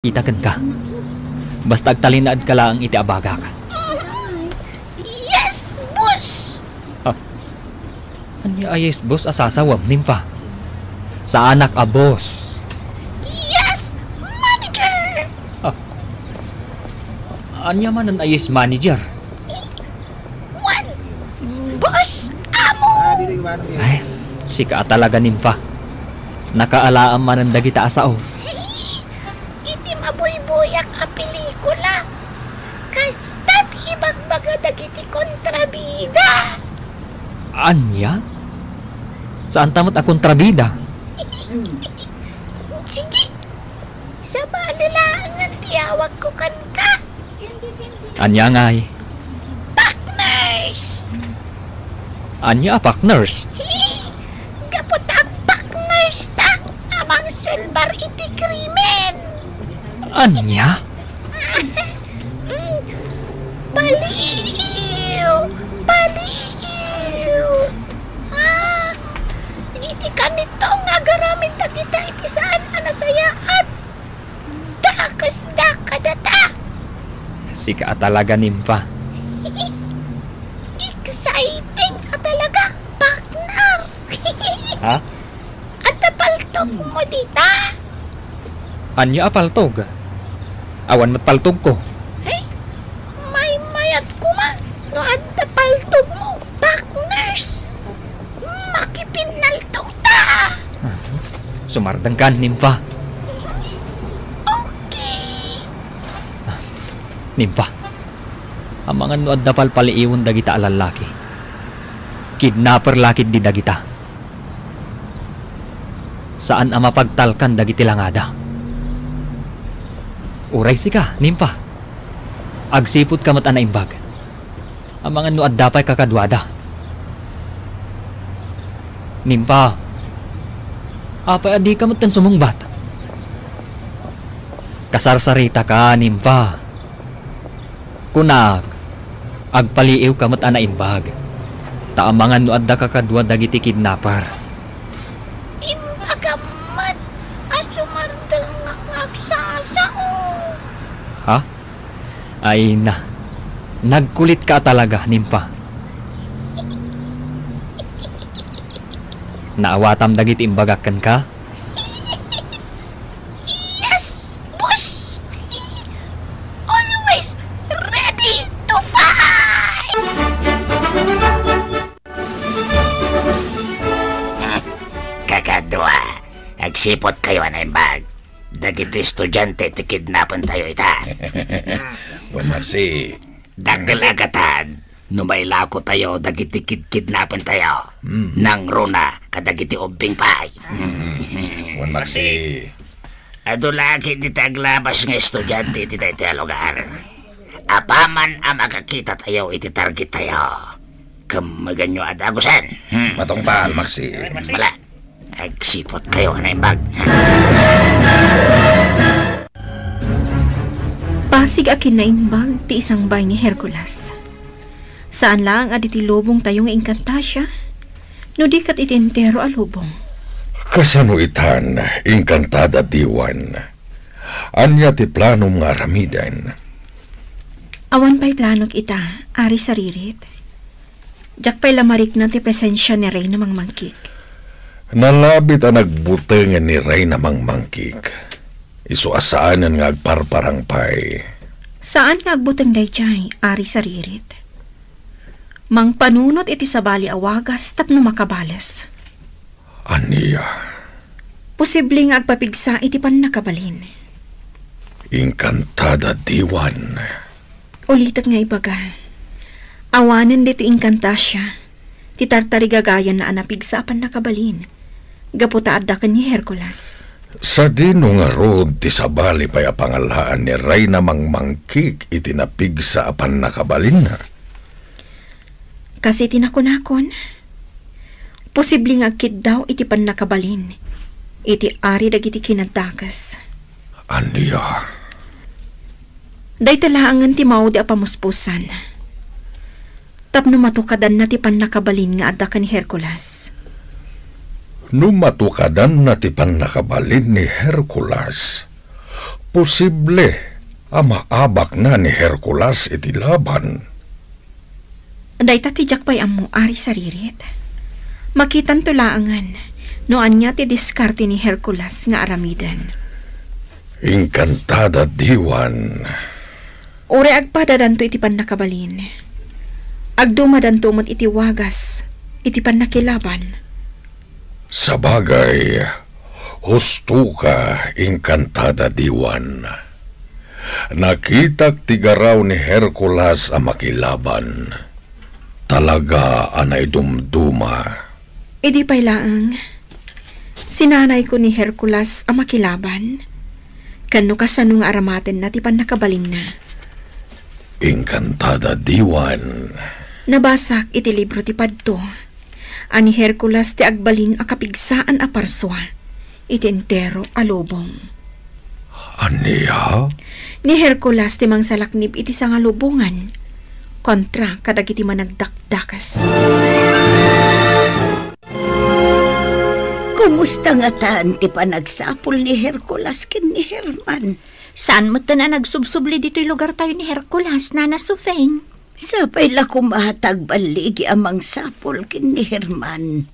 Itakan ka. Basta agtalinaad ka lang iti abaga ka. Yes, boss! Anya ayes boss asasawam nimpa. Sa anak a boss. Yes, manager! Anya man ang ayes manager. One, boss, amo! Ay, sika talaga nimpa. Nakaalaam man ang dagita asao. Iti maboy-boyak a pelikula. Kasta't ibagbaga dagiti kontrabida. Anya? Saan tamot a kontrabida? Sige, sa balilaangan tiyawag ko kan ka. Anya ngay. Partners! Anya a partners. Kapot ang partners ta, amang sulbar iti krimen. Anya? Baliw! Baliw! Iti kanito nga garamit na kita iti saan anasayaat. Dakas dakadata. Sika talaga nimpa. Exciting ka talaga, partner. Ha? At napaltog mo dita. Anya a paltog. Awan matpaltog ko. Ay, may mayat ko ma. No, at napaltog mo, partners. Makipinaltog ta. Sumardang kan nimpa. Okay. Nimpa. Ang mga nuad na palpaliiwan dagita alalaki. Kidnapper lakid di dagita. Saan ang mapagtalkan dagiti langada? Uray sika, nimpa. Agsipot ka mata na imbag. Ang mga nuad dapay kakadwada. Nimpa. Apay adi ka matan sumungbat. Kasarsarita ka, nimpa. Kunag. Agpaliiw ka mata na imbag. Taamangan nuad da kakadwa dagiti kidnapper. Imbagamat asumardang ngagsasao. Ha? Ay na. Nagkulit ka talaga, nimpa. Naawatam dagiti imbagakan ka? Yes, boss! Always ready to fight! Kakadwa, agsipot kayo na imbag. Dagiti estudyante ti kidnapan tayo ita. Marsi. Danggal agatan. Numayla ko tayo dagiti kidnapan tayo. Nang runa kadagiti ubing pay. Marsi. Ado lagi di taglabas ng estudyante iti tayo lugar. Apaman ang makakita tayo iti target tayo. Kamaganyo adagusan. Matongpal, Marsi. Wala. Agsipot kayo na imbag. Pasig akin na imbag ti isang bay ni Hercules. Saan lang aditi lubong tayo nga inkantasya? No di kat itintero a lubong. Kasano itan, inkantada diwan. Anya ti planom nga ramidan. Awan pa'y planok ita, ari saririt. Jak pa'y lamarik na ti presensya ni Rey namang mangkik. Nalabit ang nagbutengan ni Rey namang mangkik. Isuasaanan nga agparparang pay. Saan nga agbuteng dayjay, ari saririt? Mang panunot iti sabali awagas tapno makabales. Aniya, Posible nga agpapigsa iti pan nakabalin. inkantada diwan. Ulitak nga ibaga. Awanan dito inkantasya. Ti tartarigagayan na anapigsa pan nakabalin. Gaputa addakan ni Hercules. Sa dino nga rod ti sabali pa'y apangalaan ni Rey namang mangkik iti napigsa apan nakabalin na. Kasi tinakon-akon. Posible nga kid daw iti pan nakabalin. Iti ari dagiti kinadakas. Aniya, Day talaangan ti mao di apamuspusan. Tapno matukadan na ti pan nakabalin nga addakan ni Hercules. numatukadan na ti pan nakabalin ni Hercules. Posible maabak na ni Hercules iti laban. Dayta ti jak pay ammo ari saririt. Makitan tulaangan no anya ti diskarte ni Hercules nga aramidan. Inkantada diwan. Ore agpadadanto iti pannakabalin. Agdumadanto mo't iti wagas iti pannakilaban. Sabagay, husto ka, inkantada diwan. Nakitak tigaraw ni Hercules ang makilaban. Talaga anay dumduma. Idi pay laang, sinanay ko ni Hercules ang makilaban. Kano kasanong aramaten na ti pannakabalin na. Inkantada diwan. Nabasak iti libro ti padto. Ani Hercules ti agbalin a kapigsaan a parswa. Iti entero a lubong. Aniya? Ni Hercules ti mangsalaknib iti sangalubongan. Kontra kadagiti managdakdakas. Kumusta nga taan ti panagsapol ni Hercules ken ni Herman? Saan mo na nagsubsubli dito'y lugar tayo ni Hercules, Nana Sufeng? Sapay la kumahatag baligi amang sapol ken ni Herman.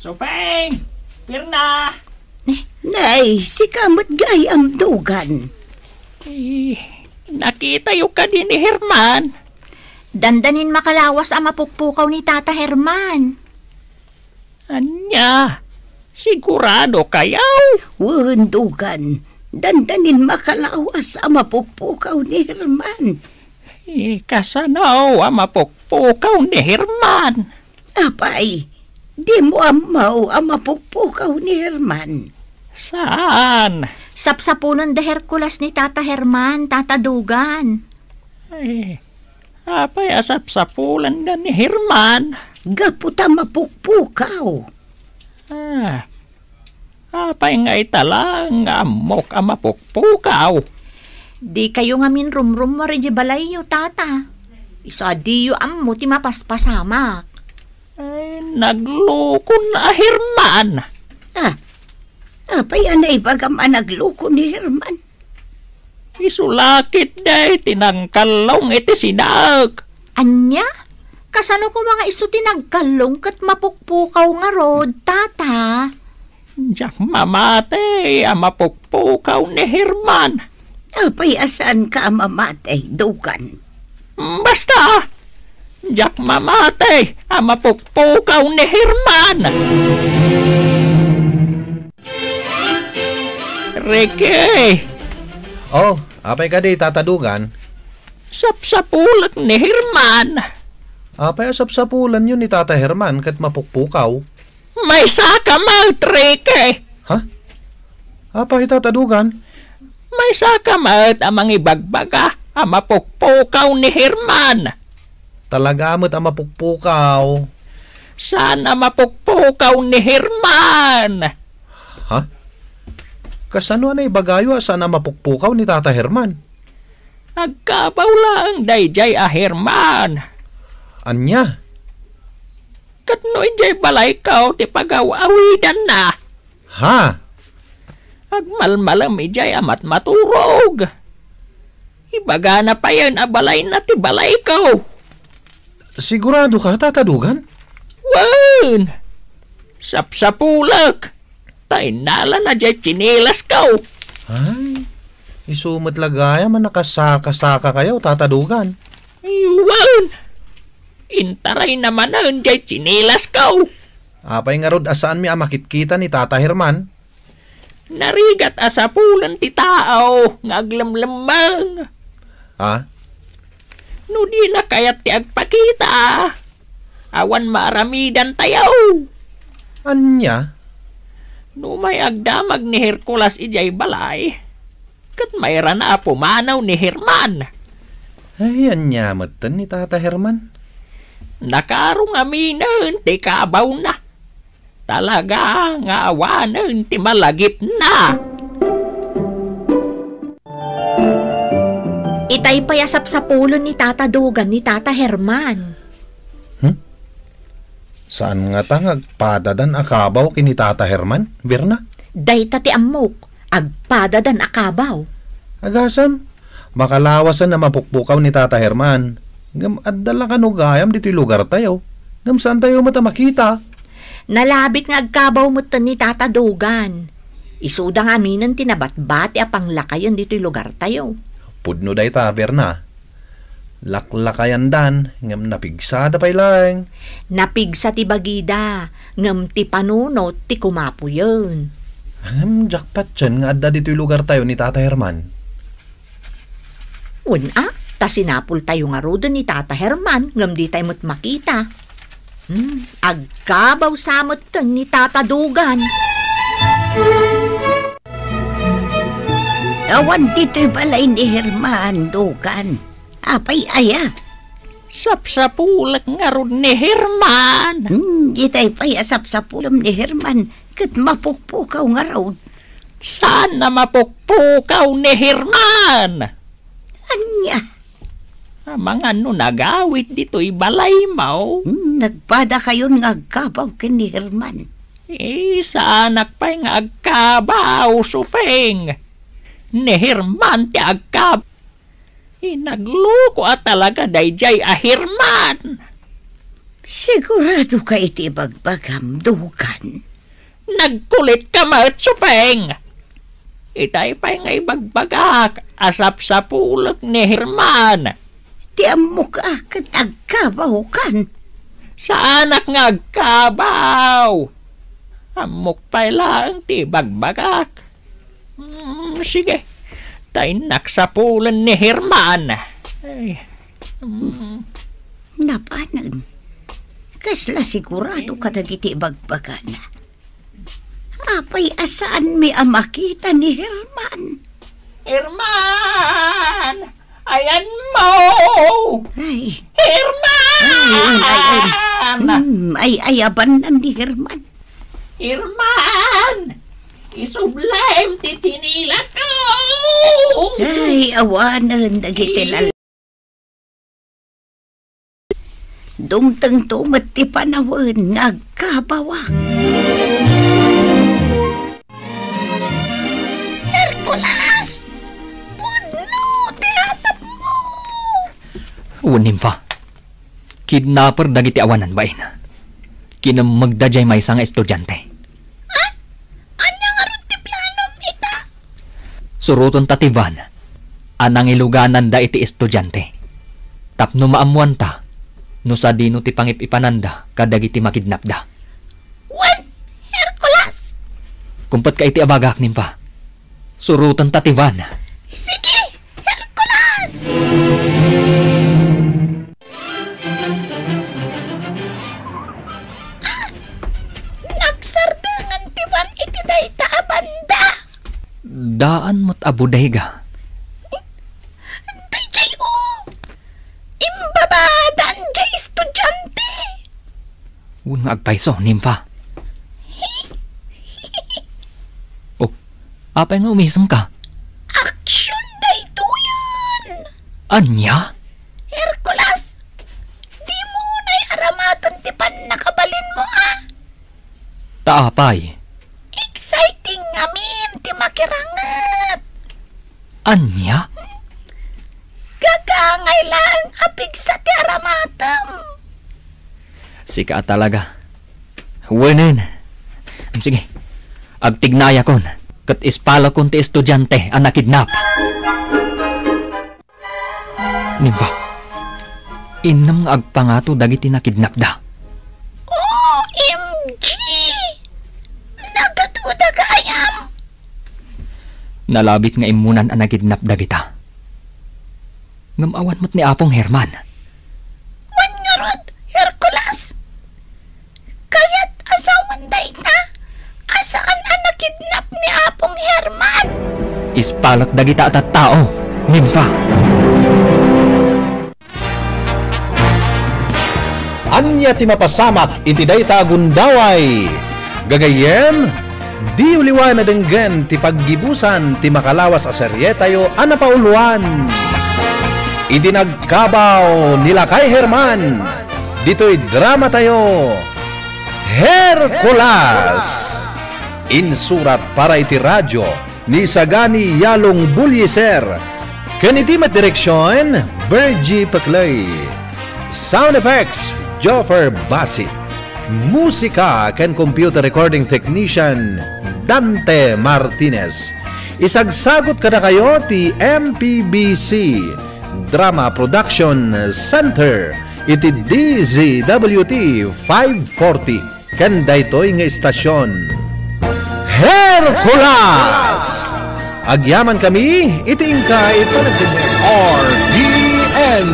Sufeng! Pirna! Nay, si kamot gayam dugan. Nakita yung ka din ni Herman. Dandanin makalawas ang mapukpukaw ni Tata Herman. Anya, sigurado kayaw? Dugan, dandanin makalawas ang mapukpukaw ni Herman. Kasanaw ang mapukpukaw ni Herman. Apay, di mo amaw ang mapukpukaw ni Herman. Saan? Sapsapunan de Hercules ni Tata Herman, Tata Dugan. Apay asap-sapulan na ni Herman. Gaputa mapukpukaw. Apay nga italang amok ang mapukpukaw. Di kayo nga min rumrum mari di balay yo, Tata. Isa di yo ammo ti mapaspasamak. Nagloko na Herman. Apay anay bagam nagloko ni Herman. Isulakit day tinangkalong iti sinag. Anya? Kasano ko mga iso tinagkalong kat mapukpukaw nga rod, Tata? Diyak mamatay ang mapukpukaw ni Herman. Apay asan ka mamatay, Dugan? Basta, diyak mamatay ang mapukpukaw ni Herman. Ricky! Oh, apay ka di, Tata Dugan? Sapsapulak ni Herman. Apay asap-sapulan yun ni Tata Herman kat mapukpukaw. May saka mat, Ricky. Ha? Apay, Tata Dugan? May saka mat amang ibagbaga ang mapukpukaw ni Herman. Talaga amat ang mapukpukaw. Saan ang mapukpukaw ni Herman? Ha? Kasano na ibagayo saan ang mapukpukaw ni Tata Herman? Agkabaw lang dayjay a Herman. Anya? Katno ijay balay kaw ti pagawawidan na. Ha? Agmalmalam ijay amat maturog. Ibaga na pa yan abalay na ti balay kaw. Sigurado ka, Tata Dugan? Wan! Sapsapulak. Tainala na jay chinilas kaw. Ay, isumot lagaya man nakasaka-saka kayo, Tata Dugan. Wan! Intaray naman na jay chinilas kaw. Apay nga rod asaan mi amakitkita ni Tata Herman? Narigat asapulan ti tao, ngaglamlamang. Ha? No di na kayat ti agpakita. Awan maaramidan tayaw. Anya? No may agdamag ni Hercules ijay balay. Kat mayra na pumanaw ni Herman. Ay, anya matan ni Tata Herman. Nakarong aminan ti kabaw na. Talaga nga awanan ti malagip na. Itay payasap sa pulon ni Tata Dugan ni Tata Herman. Saan nga tangag padadan akabaw kini Tata Herman, Birna? Day tati amok, agpadadan akabaw. Agasam, makalawasan na mapukpukaw ni Tata Herman. Ngam adala ka no gayam dito'y lugar tayo. Ngam saan tayo mata makita? Nalabit nga agkabaw mo ni Tata Dugan. Isuda nga aminan tinabat-bati apang lakayan dito'y lugar tayo. Pudno day taberna. Laklakayan dan, ngam napigsada pa'y lang. Napigsa ti bagida, ngam ti panuno ti kumapo yun. Ngam jackpot dyan nga adda dito'y lugar tayo ni Tata Herman. Una, ta sinapul tayo nga rodo ni Tata Herman, ngam di tayo mo't makita. Agkabaw samot ton ni Tata Dugan. Awan dito'y balay ni Herman, Dugan. Apay aya. Sapsapulak nga ron ni Herman. Ditay pay asap-sapulom ni Herman. Kat mapukpukaw nga raw. Sana mapukpukaw ni Herman. Anya? Mga nagawit dito'y balay mo. Nagpada kayon nga agkabaw ken ni Herman. Sa anak pa nga agkabaw, Sufeng. Ni Herman ti agkab. Nagluko at talaga dayjay a Herman. Sigurado ka iti bagbagam, Dugan. Nagkulit ka mat, Sufeng. Itay pa nga ibagbagak, asap sa pulak ni Herman. Ti amok kat agkabaw kan. Sa anak nga agkabaw. Amok pa lang ti bagbagak. Sige, tay naksapulan ni Herman. Napanan. Kasla sigurado ka dagiti bagbagana. Apay asaan mi amakita ni Herman? Herman! Ayan mo! Ay. Herman! Ay, abanan ni Herman. Herman! Isublime ti chinilas ko! Ay, awanan dagiti lal. Dumtang tumat ti panawin ngagkabawak. Hercules! Pudno, tiatap mo! Unim pa. Kidnapper dagiti awanan ba ina? Kinamagdajay may isang estudyante. Anya nga ron ti planom ita? Suruton tatiban. Anang iluganan da iti estudyante. Tapno maamuan ta. No sa dino ti pangipipananda kadagiti makidnap da. Wan! Hercules! Kumpat ka iti abagak nimpa. Suruton tatiban. Sige! Hercules! Nagsardangan ti ban iti dayta abanda. Daan mo't abudayga. Dayjay o! Imbabadan jay estudyante. Un agpaiso nimpa. Oh, apay nga umisam ka? Aksyon dayto yun. Anya? Hercules, di mo na'y aramatan ti pan nakabalin mo ha. Taapay. Exciting amin ti makirangat. Anya? Gagangay lang apig sa ti aramatam. Sika talaga. Wanin. Sige. Agtignaya kon. Kat ispala kon ti estudyante ang nakidnap. Nimba. Inam nga agpangato dagiti nakidnap da. OMG! Nagatuda kayam. Nalabit nga imunan ang nakidnap dagita. Ngamawan mo't ni Apong Herman. Wan nga rod, Hercules. Kaya't asawan dayta. Asaan ang nakidnap ni Apong Herman? Ispalak dagita at tao. Nimpa. Anya ti mapasamak iti dayta gundaway. Gagayem, di uliwan na denggen ti paggibusan ti makalawas a serye tayo anapauluan. Iti nagkabaw nila kay Herman. Dito'y drama tayo. Hercules. Insurat para iti radyo ni Sagani Yalong Bulyeser. Kanitimat direksyon, Virgie Paclay. Sound effects, Joffer Basit. Musika ken computer recording technician, Dante Martinez. Isagsagot kada kayo ti MPBC Drama Production Center iti DZWT 540 ken daytoy nga istasyon Hercules. Agyaman kami iti ingkay panagtindig RPN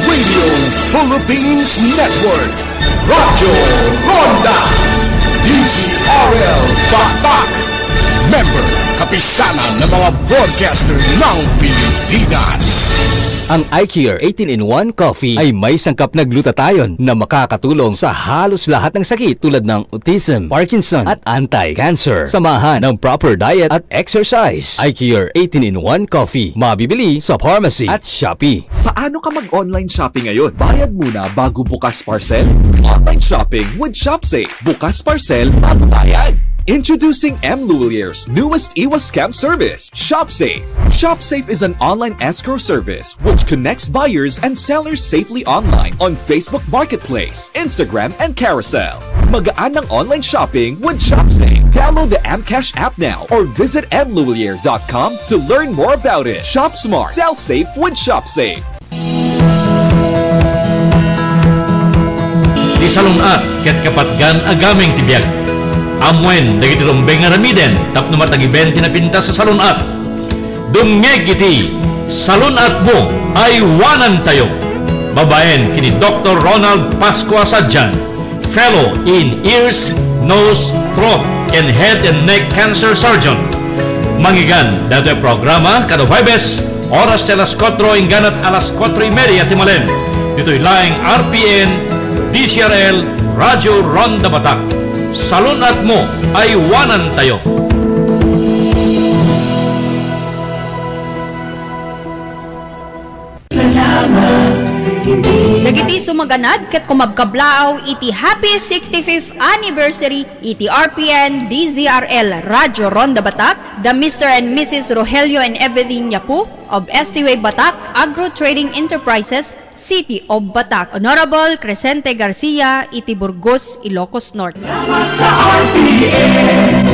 Radio Philippines Network, Radyo Ronda, DZRL Batak, member kapisanan ng mga broadcaster ng Pilipinas. Ang iCure 18-in-1 Coffee ay may sangkap na glutathione na makakatulong sa halos lahat ng sakit tulad ng autism, Parkinson at anti-cancer. Samahan ng proper diet at exercise. iCure 18-in-1 Coffee, mabibili sa pharmacy at Shopee. Paano ka mag-online shopping ngayon? Bayad muna bago bukas parcel? Online shopping with ShopSafe. Bukas parcel, bago bayad. Introducing M. Luelier's newest iwas scam service, ShopSafe. ShopSafe is an online escrow service which connects buyers and sellers safely online on Facebook Marketplace, Instagram, and Carousel. Magaan ng online shopping with ShopSafe. Download the Mcash app now or visit mluelier.com to learn more about it. Shop smart, sell safe with ShopSafe. Di salungat ket kapatgan agaming tibiyag. Amwen dagiti rumbeng nga ramiden tapno matagi 20 na pinta sa salunat. Dumngeg iti salunat mo ay wanan tayo. Babaen kini Dr. Ronald Pascua Sadjan, Fellow in Ears, Nose, Throat and Head and Neck Cancer Surgeon. Manggigan dato programa kada Huwebes oras de las 4 inganat alas 4:30 timalen. Dito'y laing RPN, DZRL, Radyo Ronda Batak. Salunat mo ay wanan tayo. Dagiti sumaganad ket kumabkablaaw iti happy 65th anniversary iti RPN DZRL Radyo Ronda Batak, the Mr. and Mrs. Rogelio and Evelyn Yapu of Estiway Batak Agro Trading Enterprises, City of Batak. Honorable Crescente Garcia, iti Burgos, Ilocos Norte. Sa RPN.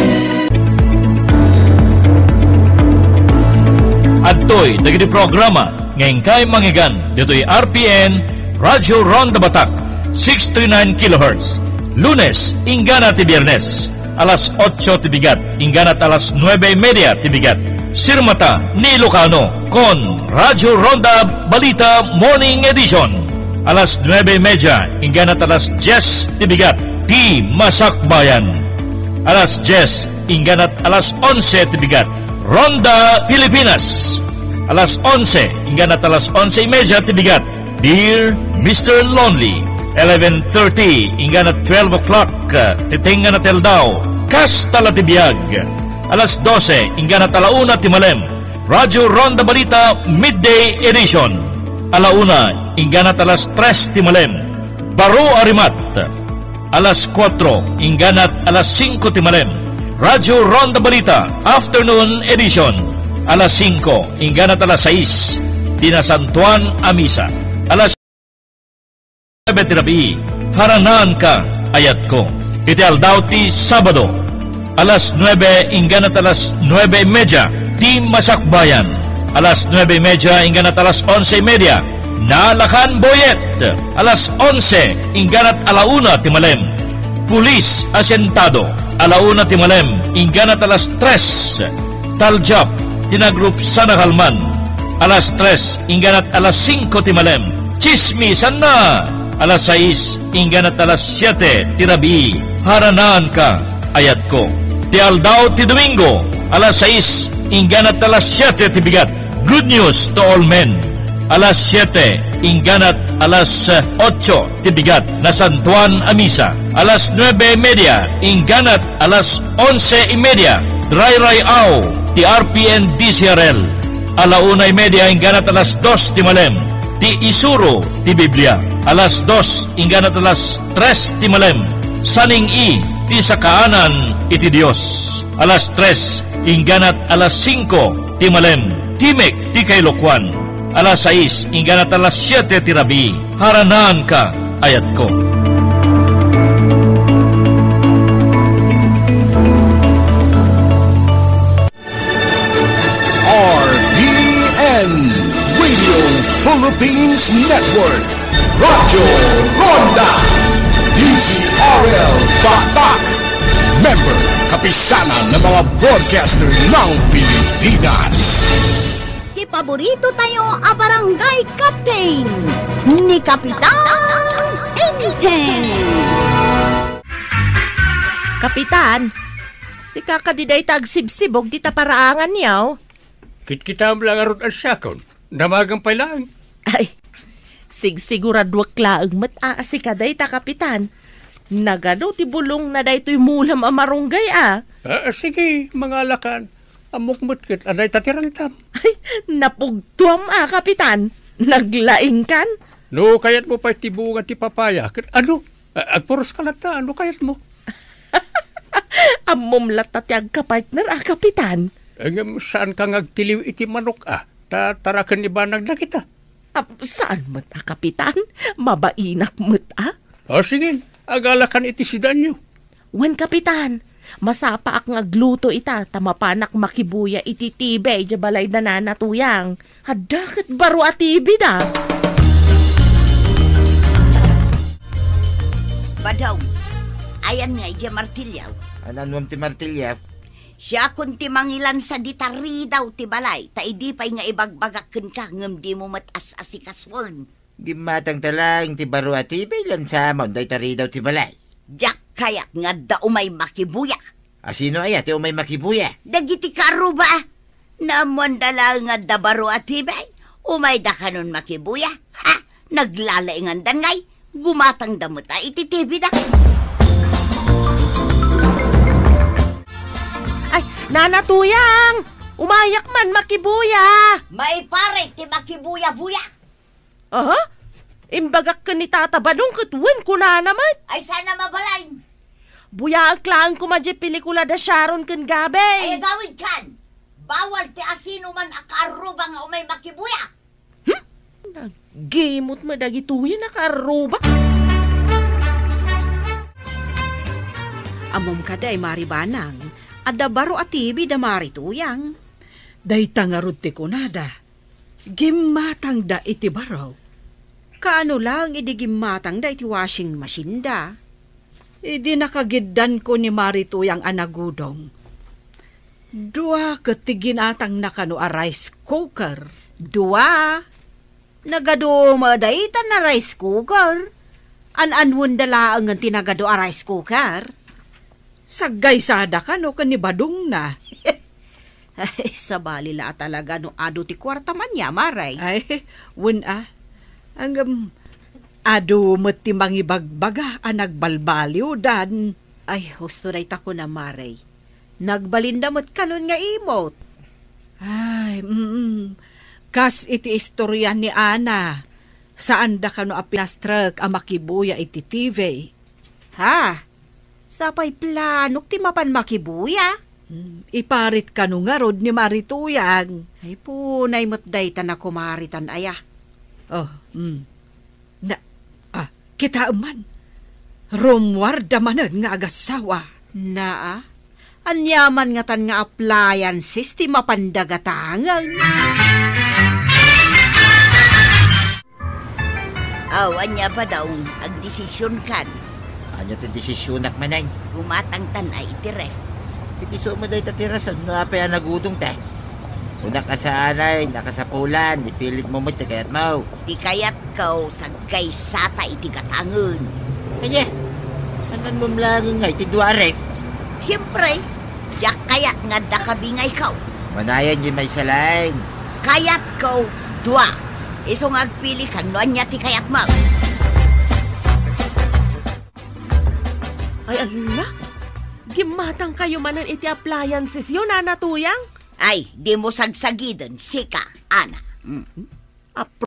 Adtoy dagiti programa ngayon kay manggigan dito'y RPN Radyo Ronda Batak 639 kHz. Lunes ingana ti Biyernes alas 8 tibigat inganat alas 9:30 tibigat. Sirmata ni Ilocano kon Radyo Ronda Balita Morning Edition alas 9:30 inganat alas 10 tibigat ti Masakbayan. Alas 10 inganat alas 11 tibigat Ronda Pilipinas. Alas 11 inganat alas 11:30 tibigat Dear Mr. Lonely. 11:30 inganat 12 o'clock titinga na teldaw Kastala tibiyag. Alas 12 inganat alauna timalem Radyo Ronda Balita Midday Edition. Alauna inganat alas 3 timalem Baro Arimat. Alas 4 inganat alas 5 timalem Radyo Ronda Balita Afternoon Edition. Alas 5 inganat alas 6 Dina Santuan Amisa. Alas 9 tirabi haranan ka ayat ko. Iti aldaw ti Sabado alas 9 inganat alas 9:30 ti Masakbayan. Alas 9:30 inganat alas 11:30 Nalakan Boyet. Alas 11 inganat alauna ti malem Pulis Asentado. Alauna ti malem inganat alas 3 Taljap tinagrup sa Nakalman. Alas 3 inganat alas 5 ti malem Chismisan na. Alas 6 inganat alas 7 tirabi haranan ka ayat ko. Ti aldaw ti Domingo alas 6 inganat alas 7 ti bigat Good News to All Men. Alas 7 inganat alas 8 ti bigat na Santuan Amisa. Alas 9:30 inganat alas 11:30 Dry Ray Aw ti RPN DZRL. Alauna 1:30 inganat alas 2 ti malem ti Isuro ti Biblia. Alas 2 inganat alas 3 ti malem Saning I ti sakaanan iti Dios. Alas 3 ingganat alas 5 ti Malem, Timek ti Kailokwan, alas 6 ingganat alas 7 ti Rabi. Haranan ka, ayat ko. RPN Radio Philippines Network, Radyo Ronda, DZRL Faktak, member kapisanan ng mga broadcaster ng Pilipinas. Paborito tayo a barangay captain ni Kapitan Enteng. Kapitan, si kakadiday tagsibsibog di taparaangan niyaw. Kit-kitam lang arot ang sakon, namagang pa lang. Ay, siguraduak laang si kaday ta kapitan. Nagano ti bulong na daytoy mulam amarunggay Sige, mga alakan. Amukmut kit, anay tatirantam. Ay, napugtuam kapitan. Naglaing kan? No, kayat mo pa tibungan ti papaya. Ano? Agpuros ka lata, ano kayat mo? Amom lata ti agka-partner kapitan. Saan ka ngagtiliw iti manok Tatarakan ni banag na kita. Saan mo't kapitan? Mabainak mo't Sige, agalakan iti sidan nyo. Wan kapitan. Masapa ak ngagluto ita, tamapanak makibuya iti tibe, jabalay na nanatuyang. Hadakit baro atibi da. Badaw, ayan nga ija martilyaw. Anan ti martilyaw? Siya kun ti mangilan sa ditari daw ti balay, ta idi pa'y nga ibagbagakken ka, ngam di mo matas-asikaswan. Di matang talang ti baro atibi, lansamon, day tari daw ti balay. Jak kayak nga da umay makibuya. Sino ay ati umay makibuya? Dagiti karo ba? Namon dala nga da baro atibay. Umay da kanon makibuya. Ha? Naglalaingan dangay. Gumatang damot iti TV da. Ay, nanatuyang! Umayak man makibuya! May pare ti makibuya-buya. Imbagak ka ni Tata Balong katwen ko na naman. Ay sana mabalain. Buya ang klaan ko madya pelikula da Sharon kan gabe. Ay gawin kan. Bawal ti asino man akaruba nga umay makibuya. Nagimot mo dagituhin akaruba. Amom kada ay maribanang. Adda baro atibi da marituyang. Dayta nga rute ko nada. Gimatang da iti baraw. Kaano lang idigimatang da iti washing machine da. Idi nakagiddan ko ni Marituyang anagudong. Dua katiginatang nakano a rice cooker. Dua? Nagaduma dayta na rice cooker. An-anwon dala ang tinagado a rice cooker. Sagay sada ka no kanibadong na. Ay, sabali la talaga no ado ti kwarta man niya, maray. Ay, wun Ang ado mo't ti mangibagbaga nagbalbaliw dan. Ay, husto na ita ko na, maray. Nagbalinda mo't kanon nga imot. Ay, kas iti istorya ni Ana. Saan da kano a pinastrag a makibuya iti TV. Ha? Sapay planok ti mapan makibuya? Iparit kano nga rod ni Marituyang. Ay, punay mo't dayta na kumaritan aya. Kita man. Rumwarda manan nga agasawa. Naa? Anyaman nga tan nga appliances ti mapandagatangan. Anya pa daw agdesisyon kan. Anya ti desisyonak manay? Gumatang tanay iti ref. Iti mo day tatirason no apay nagudong te. Una ka sa anay, nakasapulan, ipilit mo mo't kayat mo. Di kayat kaw sa kaysata iti katangon. Kaya, anan mo mlangin nga iti dua ref? Siyempre, jak kayat nga dakabingay kaw. Manayan di may salain. Kayat kaw, dua. Isong agpili kan no anya ti kayat mo. Ay, ala? Gimatang kayo manan iti appliances yun, nanatuyang? Ay, di mo sagsagidan, sika, Ana.